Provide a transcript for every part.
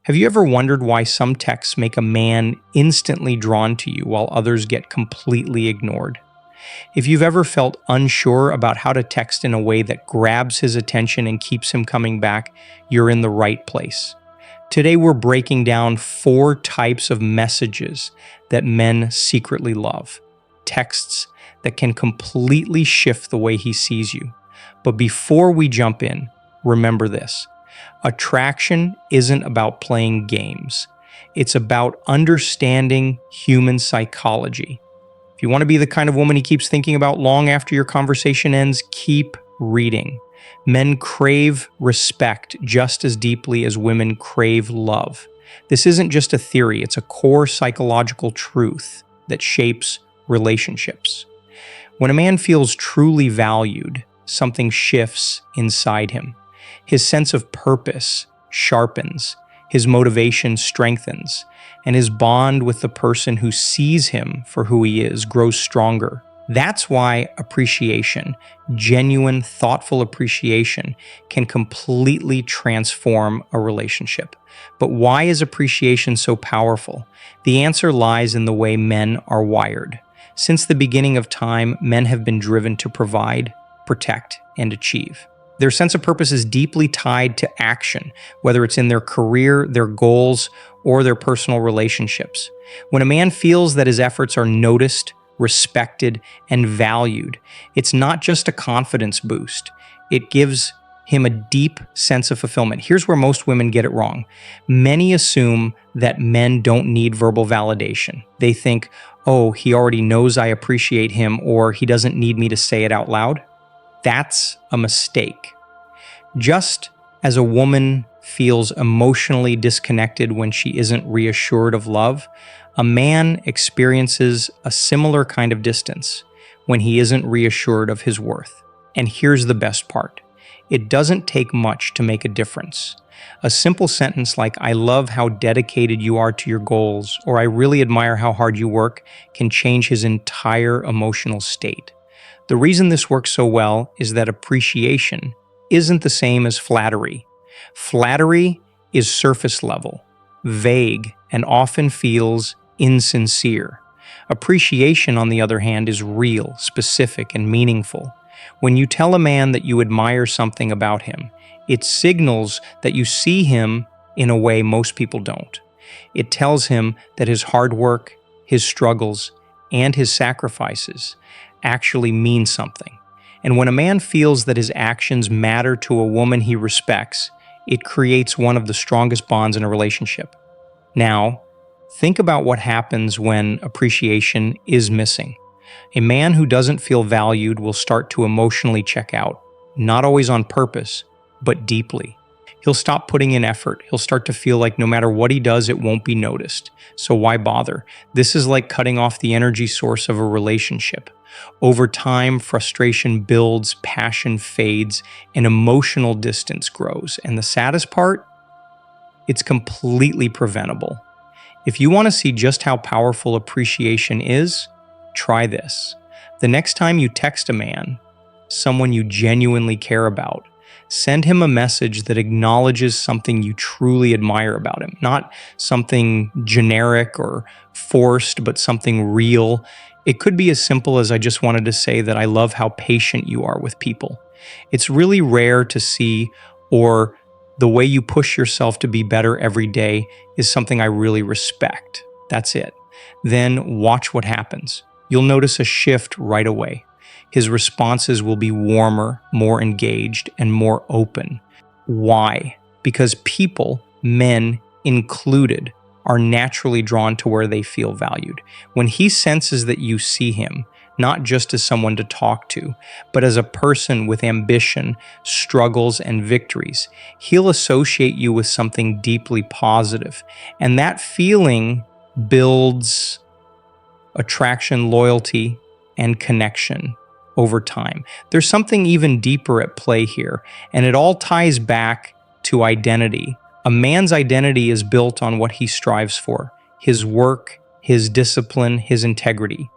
Have you ever wondered why some texts make a man instantly drawn to you while others get completely ignored? If you've ever felt unsure about how to text in a way that grabs his attention and keeps him coming back, you're in the right place. Today we're breaking down 4 types of messages that men secretly love. Texts that can completely shift the way he sees you. But before we jump in, remember this. Attraction isn't about playing games. It's about understanding human psychology. If you want to be the kind of woman he keeps thinking about long after your conversation ends, keep reading. Men crave respect just as deeply as women crave love. This isn't just a theory, it's a core psychological truth that shapes relationships. When a man feels truly valued, something shifts inside him. His sense of purpose sharpens, his motivation strengthens, and his bond with the person who sees him for who he is grows stronger. That's why appreciation, genuine, thoughtful appreciation, can completely transform a relationship. But why is appreciation so powerful? The answer lies in the way men are wired. Since the beginning of time, men have been driven to provide, protect, and achieve. Their sense of purpose is deeply tied to action, whether it's in their career, their goals, or their personal relationships. When a man feels that his efforts are noticed, respected, and valued, it's not just a confidence boost. It gives him a deep sense of fulfillment. Here's where most women get it wrong. Many assume that men don't need verbal validation. They think, oh, he already knows I appreciate him, or he doesn't need me to say it out loud. That's a mistake. Just as a woman feels emotionally disconnected when she isn't reassured of love, a man experiences a similar kind of distance when he isn't reassured of his worth. And here's the best part. It doesn't take much to make a difference. A simple sentence like, "I love how dedicated you are to your goals," or "I really admire how hard you work," can change his entire emotional state. The reason this works so well is that appreciation isn't the same as flattery. Flattery is surface level, vague, and often feels insincere. Appreciation, on the other hand, is real, specific, and meaningful. When you tell a man that you admire something about him, it signals that you see him in a way most people don't. It tells him that his hard work, his struggles, and his sacrifices actually mean something. And when a man feels that his actions matter to a woman he respects, it creates one of the strongest bonds in a relationship. Now, think about what happens when appreciation is missing. A man who doesn't feel valued will start to emotionally check out, not always on purpose, but deeply. He'll stop putting in effort. He'll start to feel like no matter what he does, it won't be noticed. So why bother? This is like cutting off the energy source of a relationship. Over time, frustration builds, passion fades, and emotional distance grows. And the saddest part? It's completely preventable. If you want to see just how powerful appreciation is, try this. The next time you text a man, someone you genuinely care about, send him a message that acknowledges something you truly admire about him. Not something generic or forced, but something real. It could be as simple as, "I just wanted to say that I love how patient you are with people." It's really rare to see, or "the way you push yourself to be better every day is something I really respect." That's it. Then watch what happens. You'll notice a shift right away. His responses will be warmer, more engaged, and more open. Why? Because people, men included, are naturally drawn to where they feel valued. When he senses that you see him, not just as someone to talk to, but as a person with ambition, struggles, and victories, he'll associate you with something deeply positive. And that feeling builds attraction, loyalty, and connection over time. There's something even deeper at play here, and it all ties back to identity. A man's identity is built on what he strives for: his work, his discipline, his integrity.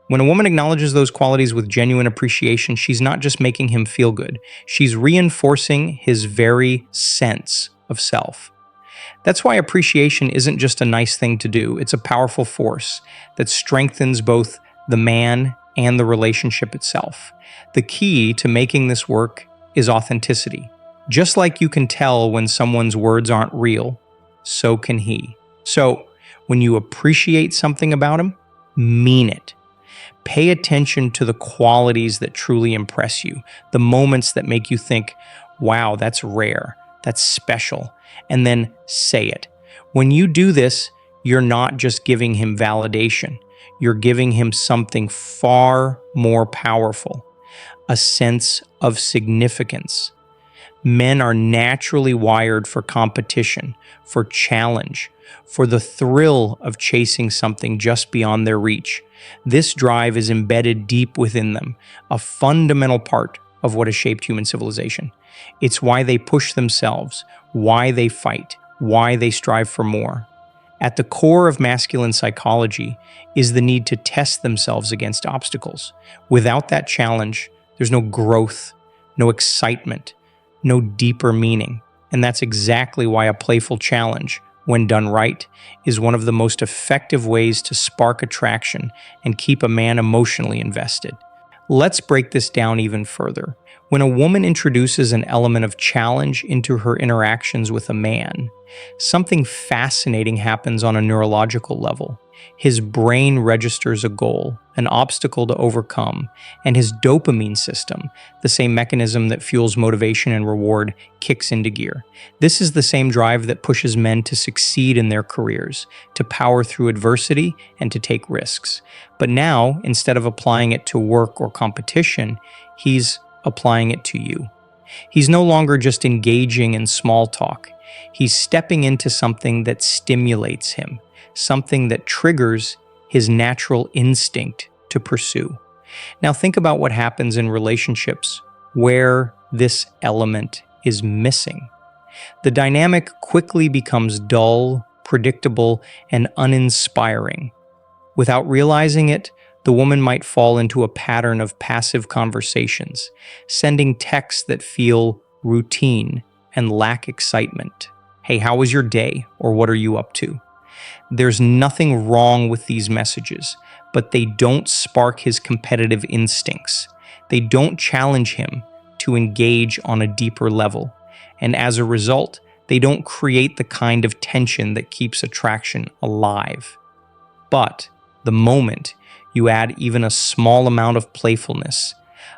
When a woman acknowledges those qualities with genuine appreciation, she's not just making him feel good, she's reinforcing his very sense of self. That's why appreciation isn't just a nice thing to do, it's a powerful force that strengthens both the man and the relationship itself. The key to making this work is authenticity. Just like you can tell when someone's words aren't real, so can he. So, when you appreciate something about him, mean it. Pay attention to the qualities that truly impress you, the moments that make you think, wow, that's rare, that's special, and then say it. When you do this, you're not just giving him validation, you're giving him something far more powerful, a sense of significance. Men are naturally wired for competition, for challenge, for the thrill of chasing something just beyond their reach. This drive is embedded deep within them, a fundamental part of what has shaped human civilization. It's why they push themselves, why they fight, why they strive for more. At the core of masculine psychology is the need to test themselves against obstacles. Without that challenge, there's no growth, no excitement, no deeper meaning. And that's exactly why a playful challenge, when done right, is one of the most effective ways to spark attraction and keep a man emotionally invested. Let's break this down even further. When a woman introduces an element of challenge into her interactions with a man, something fascinating happens on a neurological level. His brain registers a goal, an obstacle to overcome, and his dopamine system, the same mechanism that fuels motivation and reward, kicks into gear. This is the same drive that pushes men to succeed in their careers, to power through adversity, and to take risks. But now, instead of applying it to work or competition, he's applying it to you. He's no longer just engaging in small talk. He's stepping into something that stimulates him, something that triggers his natural instinct to pursue. Now think about what happens in relationships where this element is missing. The dynamic quickly becomes dull, predictable, and uninspiring. Without realizing it, the woman might fall into a pattern of passive conversations, sending texts that feel routine and lack excitement. Hey, how was your day? Or what are you up to? There's nothing wrong with these messages, but they don't spark his competitive instincts. They don't challenge him to engage on a deeper level. And as a result, they don't create the kind of tension that keeps attraction alive. But the moment you add even a small amount of playfulness,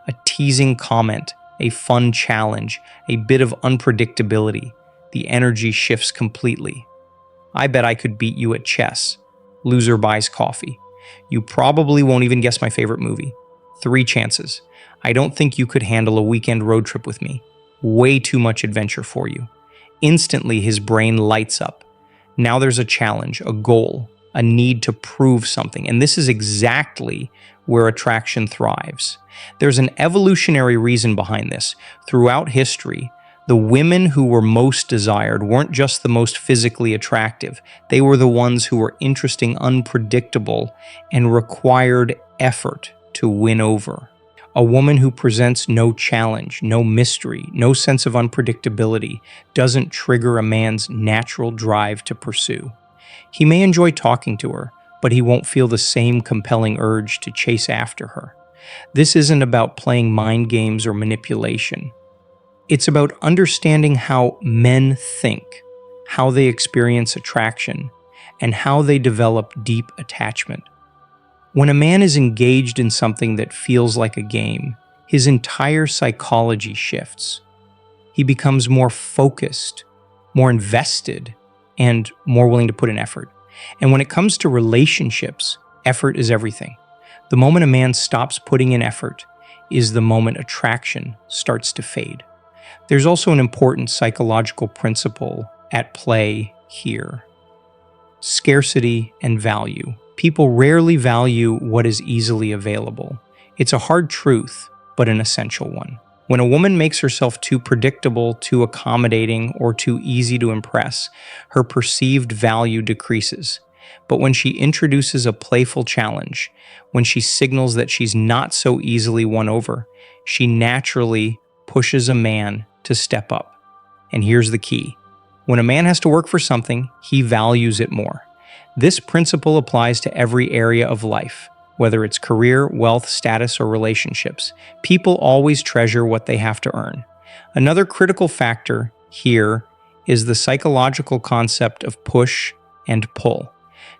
a teasing comment, a fun challenge, a bit of unpredictability, the energy shifts completely. I bet I could beat you at chess. Loser buys coffee. You probably won't even guess my favorite movie. 3 chances. I don't think you could handle a weekend road trip with me. Way too much adventure for you. Instantly, his brain lights up. Now there's a challenge, a goal, a need to prove something. And this is exactly where attraction thrives. There's an evolutionary reason behind this. Throughout history, the women who were most desired weren't just the most physically attractive. They were the ones who were interesting, unpredictable, and required effort to win over. A woman who presents no challenge, no mystery, no sense of unpredictability doesn't trigger a man's natural drive to pursue. He may enjoy talking to her, but he won't feel the same compelling urge to chase after her. This isn't about playing mind games or manipulation. It's about understanding how men think, how they experience attraction, and how they develop deep attachment. When a man is engaged in something that feels like a game, his entire psychology shifts. He becomes more focused, more invested, and more willing to put in effort. And when it comes to relationships, effort is everything. The moment a man stops putting in effort is the moment attraction starts to fade. There's also an important psychological principle at play here: scarcity and value. People rarely value what is easily available. It's a hard truth, but an essential one. When a woman makes herself too predictable, too accommodating, or too easy to impress, her perceived value decreases. But when she introduces a playful challenge, when she signals that she's not so easily won over, she naturally pushes a man to step up. And here's the key: When a man has to work for something, he values it more. This principle applies to every area of life, whether it's career, wealth, status, or relationships. People always treasure what they have to earn. Another critical factor here is the psychological concept of push and pull.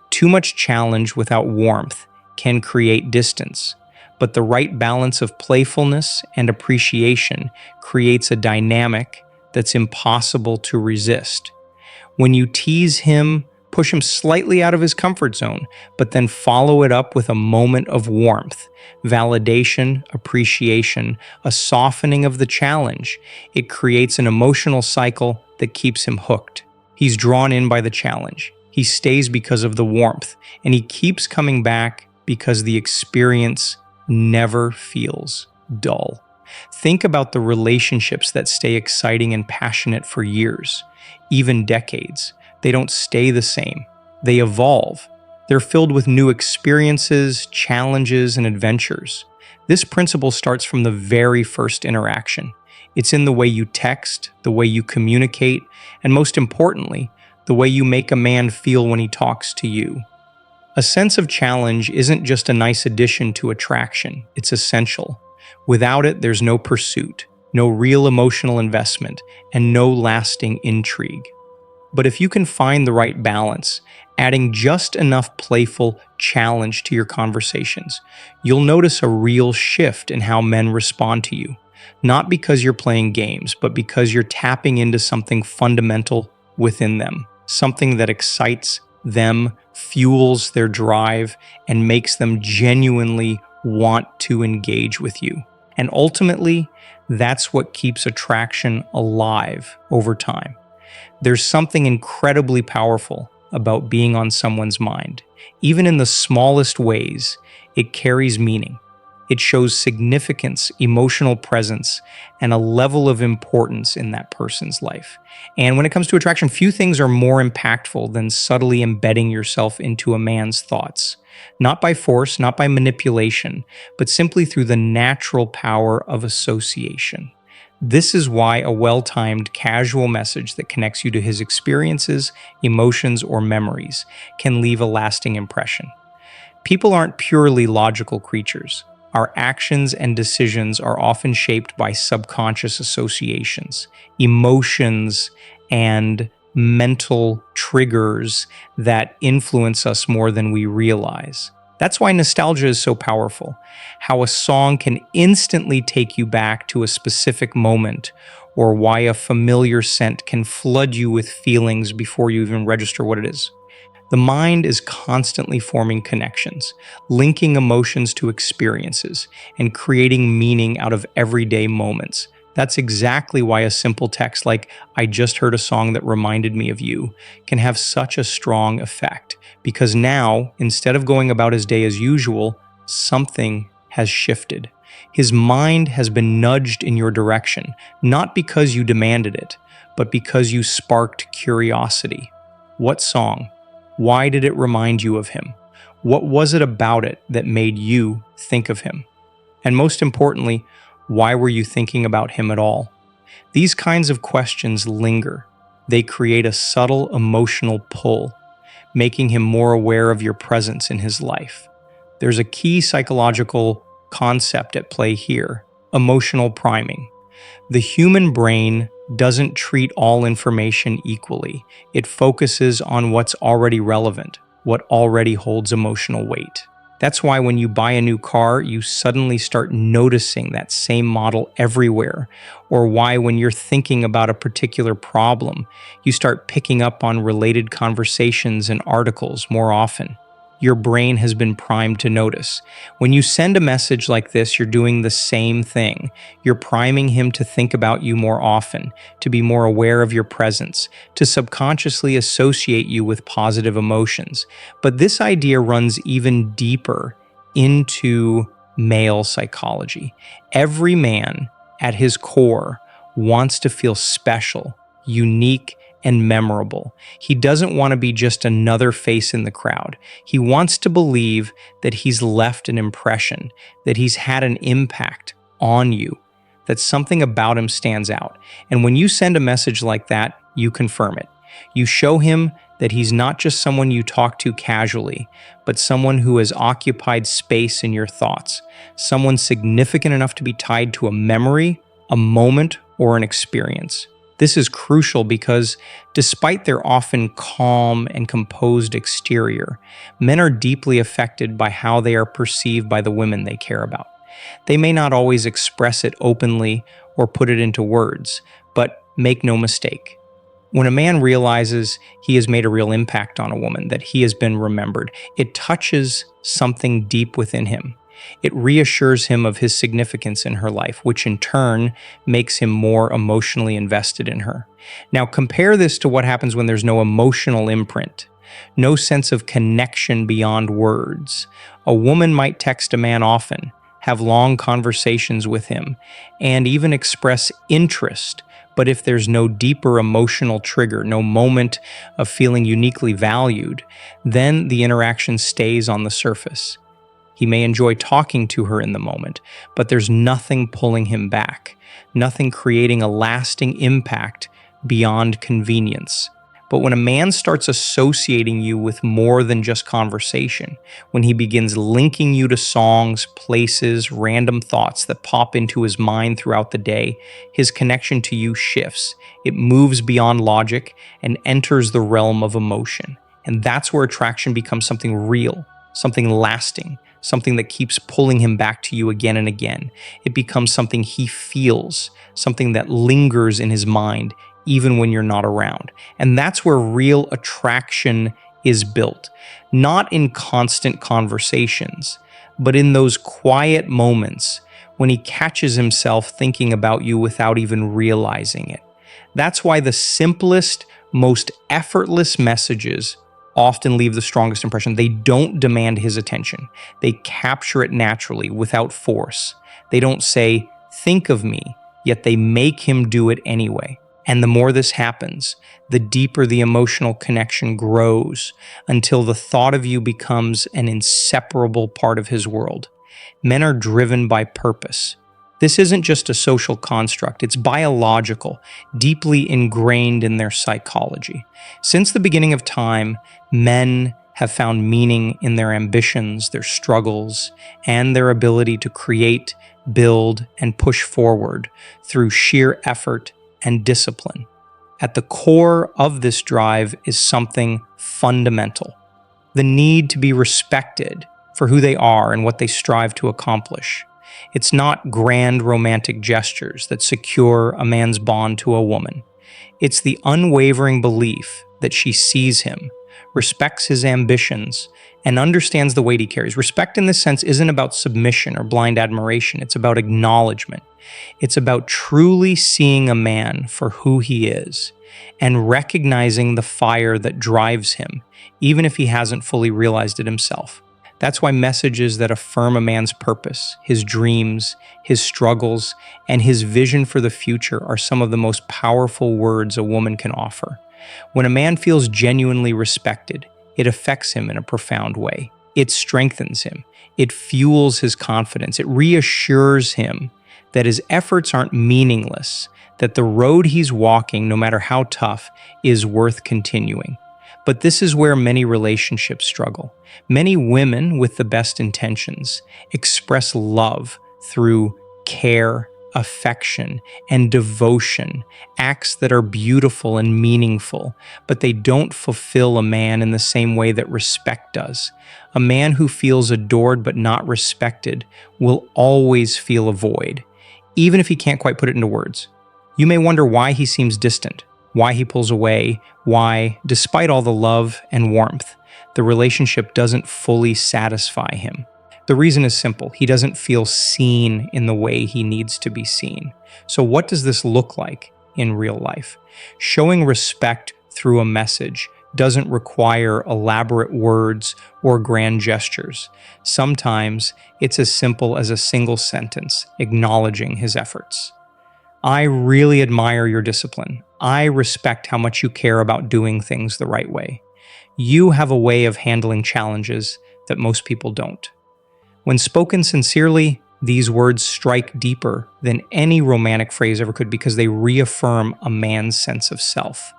Too much challenge without warmth can create distance, but the right balance of playfulness and appreciation creates a dynamic that's impossible to resist. When you tease him, push him slightly out of his comfort zone, but then follow it up with a moment of warmth, validation, appreciation, a softening of the challenge, it creates an emotional cycle that keeps him hooked. He's drawn in by the challenge. He stays because of the warmth, and he keeps coming back because the experience never feels dull. Think about the relationships that stay exciting and passionate for years, even decades. They don't stay the same. They evolve. They're filled with new experiences, challenges, and adventures. This principle starts from the very first interaction. It's in the way you text, the way you communicate, and most importantly, the way you make a man feel when he talks to you. A sense of challenge isn't just a nice addition to attraction, it's essential. Without it, there's no pursuit, no real emotional investment, and no lasting intrigue. But if you can find the right balance, adding just enough playful challenge to your conversations, you'll notice a real shift in how men respond to you. Not because you're playing games, but because you're tapping into something fundamental within them, something that excites them, fuels their drive, and makes them genuinely want to engage with you. And ultimately, that's what keeps attraction alive over time. There's something incredibly powerful about being on someone's mind. Even in the smallest ways, it carries meaning. It shows significance, emotional presence, and a level of importance in that person's life. And when it comes to attraction, few things are more impactful than subtly embedding yourself into a man's thoughts. Not by force, not by manipulation, but simply through the natural power of association. This is why a well-timed, casual message that connects you to his experiences, emotions, or memories can leave a lasting impression. People aren't purely logical creatures. Our actions and decisions are often shaped by subconscious associations, emotions, and mental triggers that influence us more than we realize. That's why nostalgia is so powerful. How a song can instantly take you back to a specific moment, or why a familiar scent can flood you with feelings before you even register what it is. The mind is constantly forming connections, linking emotions to experiences, and creating meaning out of everyday moments. That's exactly why a simple text like, "I just heard a song that reminded me of you," can have such a strong effect. Because now, instead of going about his day as usual, something has shifted. His mind has been nudged in your direction, not because you demanded it, but because you sparked curiosity. What song? Why did it remind you of him? What was it about it that made you think of him? And most importantly, why were you thinking about him at all? These kinds of questions linger. They create a subtle emotional pull, making him more aware of your presence in his life. There's a key psychological concept at play here: emotional priming. The human brain doesn't treat all information equally. It focuses on what's already relevant, what already holds emotional weight. That's why when you buy a new car, you suddenly start noticing that same model everywhere. Or why when you're thinking about a particular problem, you start picking up on related conversations and articles more often. Your brain has been primed to notice. When you send a message like this, you're doing the same thing. You're priming him to think about you more often, to be more aware of your presence, to subconsciously associate you with positive emotions. But this idea runs even deeper into male psychology. Every man, at his core, wants to feel special, unique, and memorable. He doesn't want to be just another face in the crowd. He wants to believe that he's left an impression, that he's had an impact on you, that something about him stands out. And when you send a message like that, you confirm it. You show him that he's not just someone you talk to casually, but someone who has occupied space in your thoughts, someone significant enough to be tied to a memory, a moment, or an experience. This is crucial because, despite their often calm and composed exterior, men are deeply affected by how they are perceived by the women they care about. They may not always express it openly or put it into words, but make no mistake. When a man realizes he has made a real impact on a woman, that he has been remembered, it touches something deep within him. It reassures him of his significance in her life, which in turn makes him more emotionally invested in her. Now compare this to what happens when there's no emotional imprint, no sense of connection beyond words. A woman might text a man often, have long conversations with him, and even express interest. But if there's no deeper emotional trigger, no moment of feeling uniquely valued, then the interaction stays on the surface. He may enjoy talking to her in the moment, but there's nothing pulling him back, nothing creating a lasting impact beyond convenience. But when a man starts associating you with more than just conversation, when he begins linking you to songs, places, random thoughts that pop into his mind throughout the day, his connection to you shifts. It moves beyond logic and enters the realm of emotion. And that's where attraction becomes something real, something lasting, something that keeps pulling him back to you again and again. It becomes something he feels, something that lingers in his mind, even when you're not around. And that's where real attraction is built, not in constant conversations, but in those quiet moments when he catches himself thinking about you without even realizing it. That's why the simplest, most effortless messages often leave the strongest impression. They don't demand his attention. They capture it naturally, without force. They don't say, "Think of me," yet they make him do it anyway. And the more this happens, the deeper the emotional connection grows until the thought of you becomes an inseparable part of his world. Men are driven by purpose. This isn't just a social construct, it's biological, deeply ingrained in their psychology. Since the beginning of time, men have found meaning in their ambitions, their struggles, and their ability to create, build, and push forward through sheer effort and discipline. At the core of this drive is something fundamental: the need to be respected for who they are and what they strive to accomplish. It's not grand romantic gestures that secure a man's bond to a woman. It's the unwavering belief that she sees him, respects his ambitions, and understands the weight he carries. Respect in this sense isn't about submission or blind admiration. It's about acknowledgement. It's about truly seeing a man for who he is and recognizing the fire that drives him, even if he hasn't fully realized it himself. That's why messages that affirm a man's purpose, his dreams, his struggles, and his vision for the future are some of the most powerful words a woman can offer. When a man feels genuinely respected, it affects him in a profound way. It strengthens him. It fuels his confidence. It reassures him that his efforts aren't meaningless, that the road he's walking, no matter how tough, is worth continuing. But this is where many relationships struggle. Many women with the best intentions express love through care, affection, and devotion, acts that are beautiful and meaningful, but they don't fulfill a man in the same way that respect does. A man who feels adored but not respected will always feel a void, even if he can't quite put it into words. You may wonder why he seems distant, why he pulls away, why, despite all the love and warmth, the relationship doesn't fully satisfy him. The reason is simple. He doesn't feel seen in the way he needs to be seen. So what does this look like in real life? Showing respect through a message doesn't require elaborate words or grand gestures. Sometimes it's as simple as a single sentence acknowledging his efforts. I really admire your discipline. I respect how much you care about doing things the right way. You have a way of handling challenges that most people don't. When spoken sincerely, These words strike deeper than any romantic phrase ever could because they reaffirm a man's sense of self.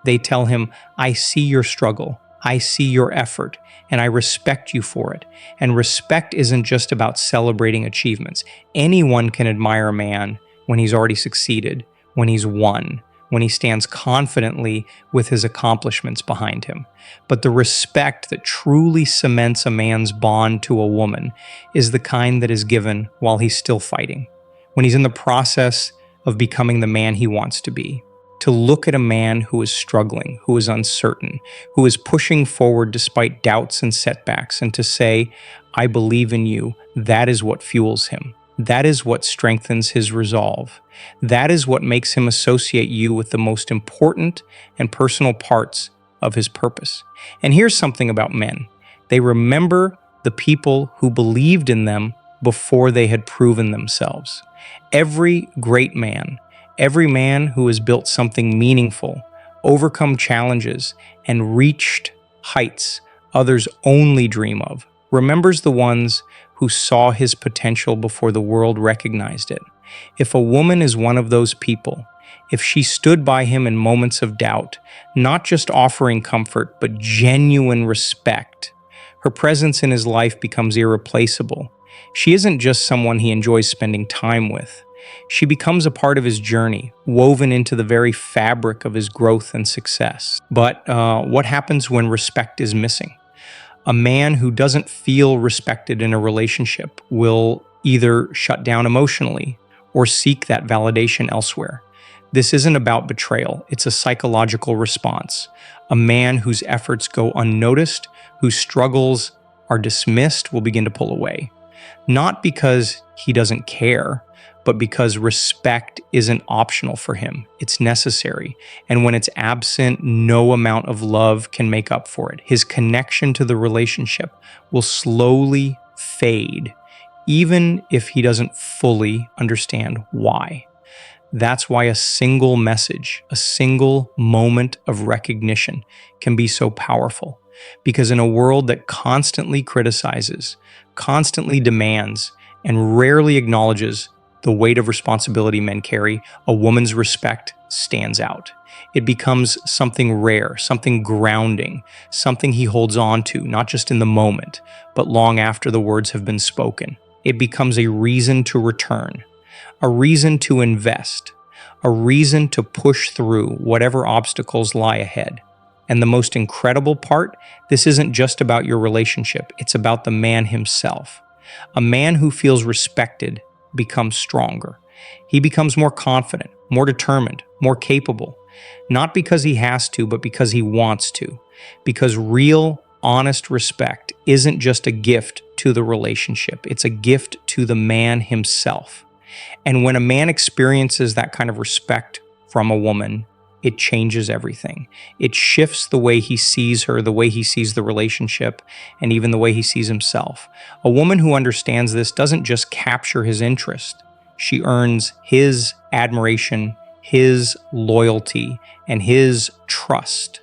They tell him, I see your struggle, I see your effort, and I respect you for it. And respect isn't just about celebrating achievements. Anyone can admire a man when he's already succeeded, when he's won, when he stands confidently with his accomplishments behind him. But the respect that truly cements a man's bond to a woman is the kind that is given while he's still fighting, when he's in the process of becoming the man he wants to be. To look at a man who is struggling, who is uncertain, who is pushing forward despite doubts and setbacks, and to say, I believe in you, that is what fuels him. That is what strengthens his resolve. That is what makes him associate you with the most important and personal parts of his purpose. And here's something about men. They remember the people who believed in them before they had proven themselves. Every great man, every man who has built something meaningful, overcome challenges, and reached heights others only dream of, remembers the ones who saw his potential before the world recognized it. If a woman is one of those people, if she stood by him in moments of doubt, not just offering comfort, but genuine respect, her presence in his life becomes irreplaceable. She isn't just someone he enjoys spending time with. She becomes a part of his journey, woven into the very fabric of his growth and success. But what happens when respect is missing? A man who doesn't feel respected in a relationship will either shut down emotionally or seek that validation elsewhere. This isn't about betrayal, it's a psychological response. A man whose efforts go unnoticed, whose struggles are dismissed, will begin to pull away. Not because he doesn't care, but because respect isn't optional for him. It's necessary. And when it's absent, no amount of love can make up for it. His connection to the relationship will slowly fade, even if he doesn't fully understand why. That's why a single message, a single moment of recognition can be so powerful. Because in a world that constantly criticizes, constantly demands, and rarely acknowledges the weight of responsibility men carry, a woman's respect stands out. It becomes something rare, something grounding, something he holds on to, not just in the moment, but long after the words have been spoken. It becomes a reason to return, a reason to invest, a reason to push through whatever obstacles lie ahead. And the most incredible part, this isn't just about your relationship, it's about the man himself. A man who feels respected becomes stronger. He becomes more confident, more determined, more capable, not because he has to, but because he wants to. Because real, honest respect isn't just a gift to the relationship, it's a gift to the man himself. And when a man experiences that kind of respect from a woman, it changes everything. It shifts the way he sees her, the way he sees the relationship, and even the way he sees himself. A woman who understands this doesn't just capture his interest. She earns his admiration, his loyalty, and his trust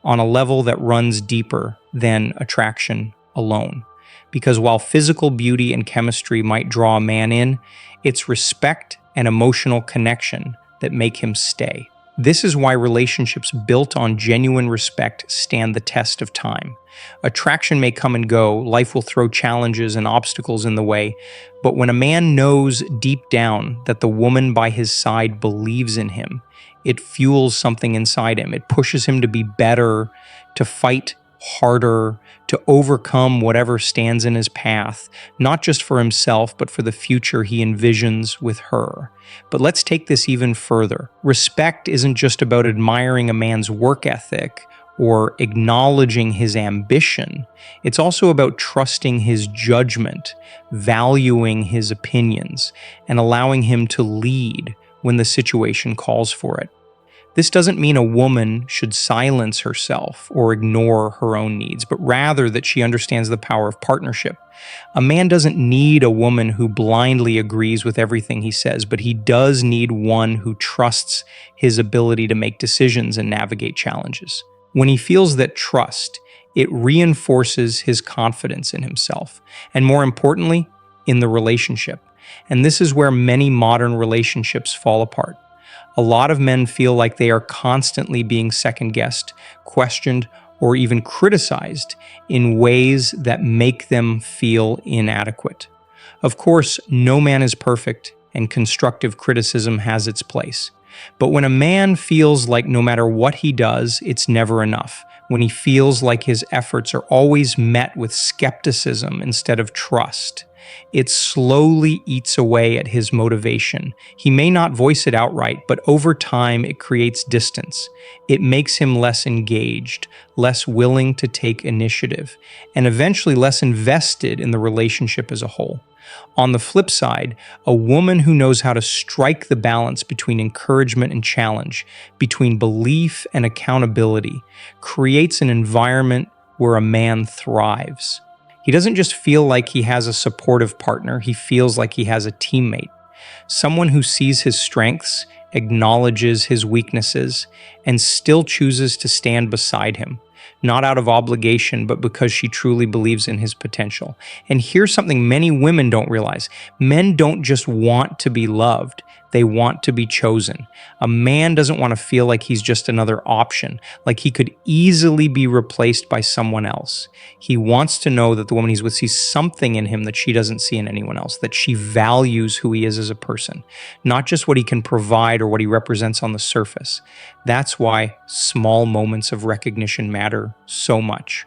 on a level that runs deeper than attraction alone. Because while physical beauty and chemistry might draw a man in, it's respect and emotional connection that make him stay. This is why relationships built on genuine respect stand the test of time. Attraction may come and go, life will throw challenges and obstacles in the way, but when a man knows deep down that the woman by his side believes in him, it fuels something inside him. It pushes him to be better, to fight harder, to overcome whatever stands in his path, not just for himself, but for the future he envisions with her. But let's take this even further. Respect isn't just about admiring a man's work ethic or acknowledging his ambition. It's also about trusting his judgment, valuing his opinions, and allowing him to lead when the situation calls for it. This doesn't mean a woman should silence herself or ignore her own needs, but rather that she understands the power of partnership. A man doesn't need a woman who blindly agrees with everything he says, but he does need one who trusts his ability to make decisions and navigate challenges. When he feels that trust, it reinforces his confidence in himself, and more importantly, in the relationship. And this is where many modern relationships fall apart. A lot of men feel like they are constantly being second-guessed, questioned, or even criticized in ways that make them feel inadequate. Of course, no man is perfect, and constructive criticism has its place. But when a man feels like no matter what he does, it's never enough, when he feels like his efforts are always met with skepticism instead of trust, it slowly eats away at his motivation. He may not voice it outright, but over time it creates distance. It makes him less engaged, less willing to take initiative, and eventually less invested in the relationship as a whole. On the flip side, a woman who knows how to strike the balance between encouragement and challenge, between belief and accountability, creates an environment where a man thrives. He doesn't just feel like he has a supportive partner, he feels like he has a teammate. Someone who sees his strengths, acknowledges his weaknesses, and still chooses to stand beside him, not out of obligation, but because she truly believes in his potential. And here's something many women don't realize. Men don't just want to be loved, they want to be chosen. A man doesn't want to feel like he's just another option, like he could easily be replaced by someone else. He wants to know that the woman he's with sees something in him that she doesn't see in anyone else, that she values who he is as a person, not just what he can provide or what he represents on the surface. That's why small moments of recognition matter so much.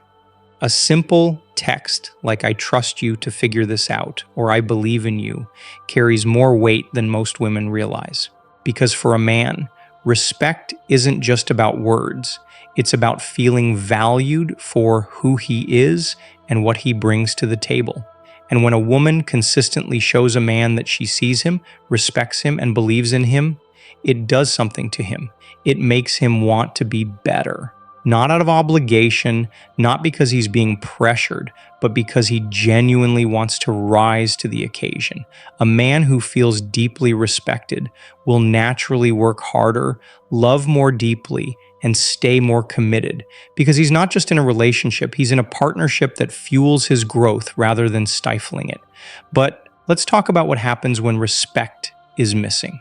A simple text like "I trust you to figure this out" or "I believe in you" carries more weight than most women realize. Because for a man, respect isn't just about words, it's about feeling valued for who he is and what he brings to the table. And when a woman consistently shows a man that she sees him, respects him, and believes in him, it does something to him. It makes him want to be better. Not out of obligation, not because he's being pressured, but because he genuinely wants to rise to the occasion. A man who feels deeply respected will naturally work harder, love more deeply, and stay more committed, because he's not just in a relationship, he's in a partnership that fuels his growth rather than stifling it. But let's talk about what happens when respect is missing.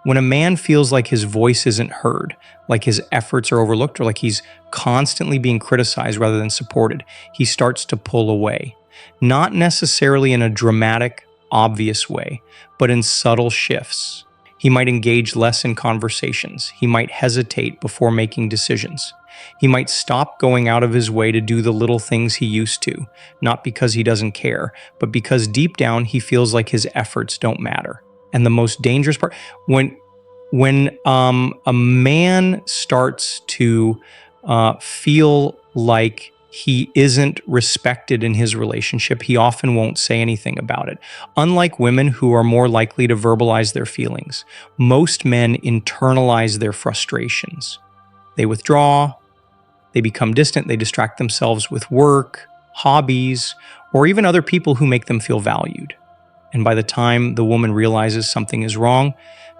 When a man feels like his voice isn't heard, like his efforts are overlooked, or like he's constantly being criticized rather than supported, he starts to pull away. Not necessarily in a dramatic, obvious way, but in subtle shifts. He might engage less in conversations. He might hesitate before making decisions. He might stop going out of his way to do the little things he used to, not because he doesn't care, but because deep down he feels like his efforts don't matter. And the most dangerous part, when a man starts to feel like he isn't respected in his relationship, he often won't say anything about it. Unlike women who are more likely to verbalize their feelings, most men internalize their frustrations. They withdraw, they become distant, they distract themselves with work, hobbies, or even other people who make them feel valued. And by the time the woman realizes something is wrong,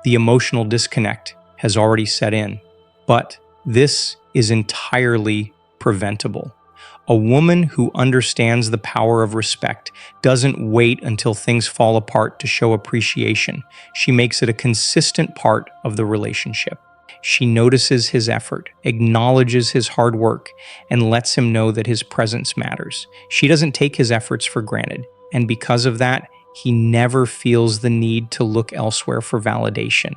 the emotional disconnect has already set in. But this is entirely preventable. A woman who understands the power of respect doesn't wait until things fall apart to show appreciation. She makes it a consistent part of the relationship. She notices his effort, acknowledges his hard work, and lets him know that his presence matters. She doesn't take his efforts for granted, and because of that, he never feels the need to look elsewhere for validation.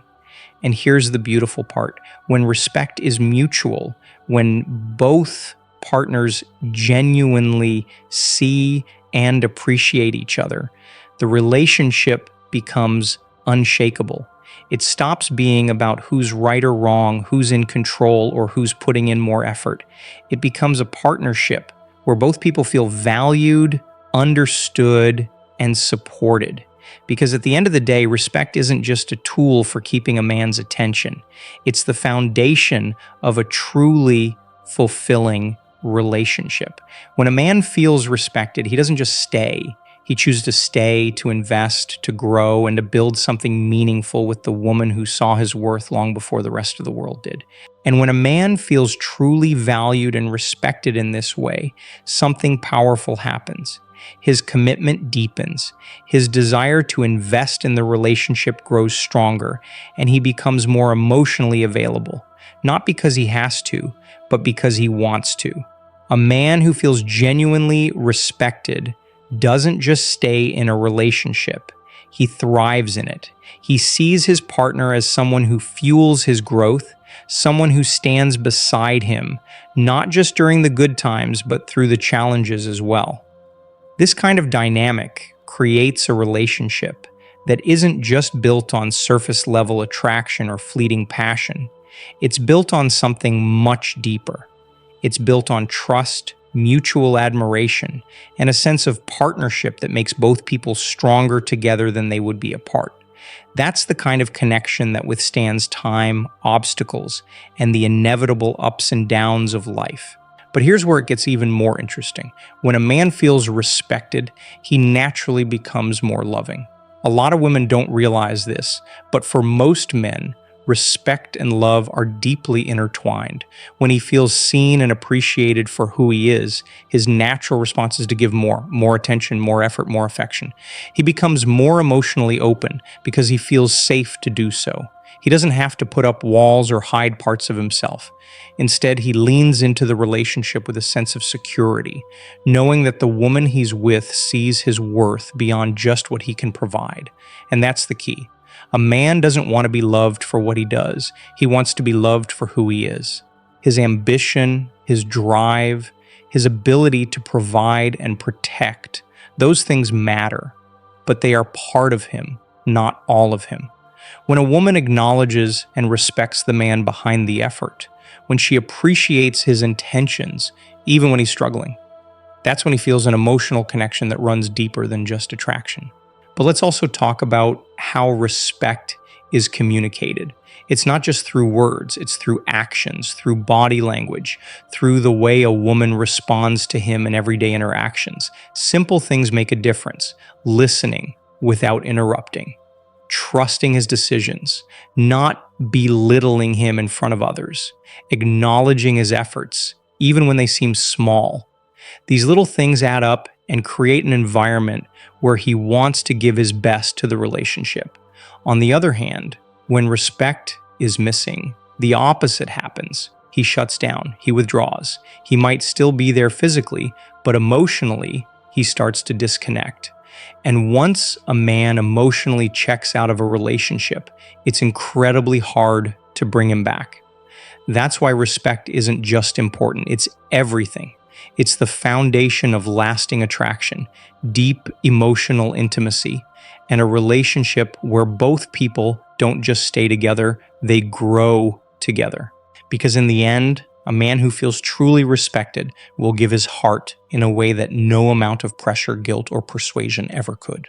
And here's the beautiful part. When respect is mutual, when both partners genuinely see and appreciate each other, the relationship becomes unshakable. It stops being about who's right or wrong, who's in control, or who's putting in more effort. It becomes a partnership where both people feel valued, understood, and supported. Because at the end of the day, respect isn't just a tool for keeping a man's attention. It's the foundation of a truly fulfilling relationship. When a man feels respected, he doesn't just stay. He chooses to stay, to invest, to grow, and to build something meaningful with the woman who saw his worth long before the rest of the world did. And when a man feels truly valued and respected in this way, something powerful happens. His commitment deepens, his desire to invest in the relationship grows stronger, and he becomes more emotionally available, not because he has to, but because he wants to. A man who feels genuinely respected doesn't just stay in a relationship, he thrives in it. He sees his partner as someone who fuels his growth, someone who stands beside him, not just during the good times, but through the challenges as well. This kind of dynamic creates a relationship that isn't just built on surface level attraction or fleeting passion. It's built on something much deeper. It's built on trust, mutual admiration, and a sense of partnership that makes both people stronger together than they would be apart. That's the kind of connection that withstands time, obstacles, and the inevitable ups and downs of life. But here's where it gets even more interesting. When a man feels respected, he naturally becomes more loving. A lot of women don't realize this, but for most men, respect and love are deeply intertwined. When he feels seen and appreciated for who he is, his natural response is to give more attention, more effort, more affection. He becomes more emotionally open because he feels safe to do so. He doesn't have to put up walls or hide parts of himself. Instead, he leans into the relationship with a sense of security, knowing that the woman he's with sees his worth beyond just what he can provide. And that's the key. A man doesn't want to be loved for what he does. He wants to be loved for who he is. His ambition, his drive, his ability to provide and protect, those things matter, but they are part of him, not all of him. When a woman acknowledges and respects the man behind the effort, when she appreciates his intentions, even when he's struggling, that's when he feels an emotional connection that runs deeper than just attraction. But let's also talk about how respect is communicated. It's not just through words, it's through actions, through body language, through the way a woman responds to him in everyday interactions. Simple things make a difference. Listening without interrupting, trusting his decisions, not belittling him in front of others, acknowledging his efforts, even when they seem small. These little things add up and create an environment where he wants to give his best to the relationship. On the other hand, when respect is missing, the opposite happens. He shuts down, he withdraws. He might still be there physically, but emotionally, he starts to disconnect. And once a man emotionally checks out of a relationship, it's incredibly hard to bring him back. That's why respect isn't just important, it's everything. It's the foundation of lasting attraction, deep emotional intimacy, and a relationship where both people don't just stay together, they grow together. Because in the end, a man who feels truly respected will give his heart in a way that no amount of pressure, guilt, or persuasion ever could.